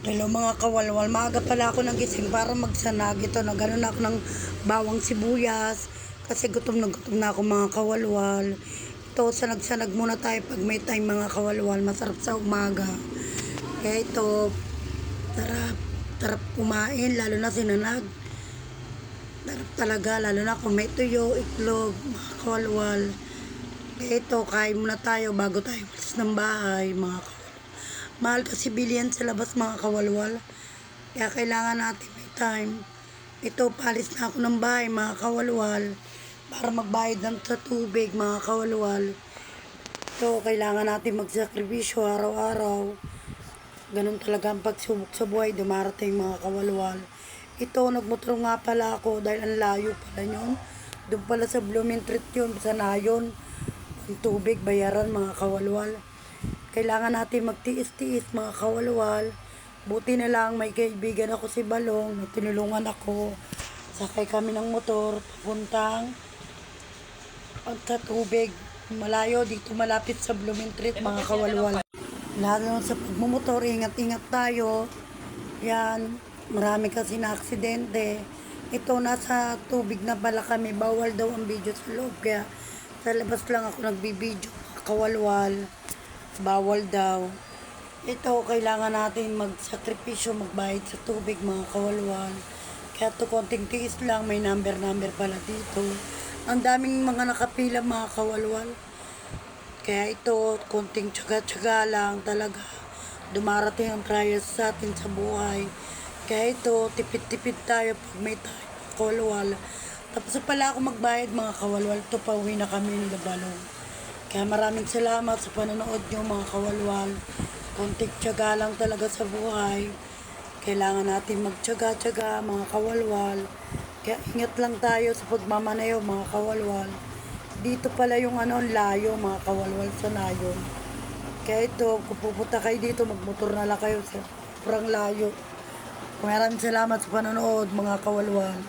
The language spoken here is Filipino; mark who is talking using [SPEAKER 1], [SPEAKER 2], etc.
[SPEAKER 1] Hello mga kawalwal, maaga pala ako nagising para magsanag. Ito, nagano na ako ng bawang sibuyas kasi gutom na ako mga kawalwal. Ito, sanag-sanag muna tayo pag may time mga kawalwal, masarap sa umaga. Kaya ito, tarap kumain, lalo na sinanag. Tarap talaga, lalo na kung may tuyo, itlog, mga kawalwal. Kaya ito, kain muna tayo bago tayo malis ng bahay mga kawalwal. Mahal kasi bilihan sa labas mga kawalwal. Kaya kailangan natin may time. Ito, palis na ako ng bahay mga kawalwal. Para magbayad ng sa tubig mga kawalwal. Ito, kailangan natin magsakripisyo araw-araw. Ganun talaga ang pagsubok sa buhay. Dumarating mga kawalwal. Ito, nagmotor nga pala ako dahil ang layo pala yun. Doon pala sa Blooming Treat yun, sa Nayon. Ang tubig, bayaran mga kawalwal. Kailangan natin magtiis-tiis mga kawalwal. Buti na lang may kaibigan ako si Balong. May tinulungan ako. Sakay kami ng motor papuntang sa tubig. Malayo dito malapit sa Blooming Treat mga kawalwal. Lalo sa pagmumotor, ingat-ingat tayo. Yan, marami kasi na aksidente. Ito, nasa tubig na pala kami. Bawal daw ang video sa loob. Kaya sa labas lang ako nagbibideo mga kawalwal. Bawal daw. Ito, kailangan natin magsakripisyo, magbayad sa tubig mga kawalwal. Kaya to konting tiis lang, may number pala dito. Ang daming mga nakapila mga kawalwal. Kaya ito, konting tsaga-tsaga lang talaga. Dumarating ang trials sa atin sa buhay. Kaya ito, tipid-tipid tayo pag may tayo mga kawalwal. Tapos pala ako magbayad mga kawalwal. Ito, pauwi na kami ng Balong. Kaya maraming salamat sa panonood nyo mga kawalwal. Konting tiyaga lang talaga sa buhay. Kailangan natin magtiyaga-tiyaga mga kawalwal. Kaya ingat lang tayo sa pagmamanayo mga kawalwal. Dito pala yung layo mga kawalwal sa Nayon. Kaya ito, kung pupunta kayo dito, magmotor na lang kayo sa sobrang layo. Maraming salamat sa panonood mga kawalwal.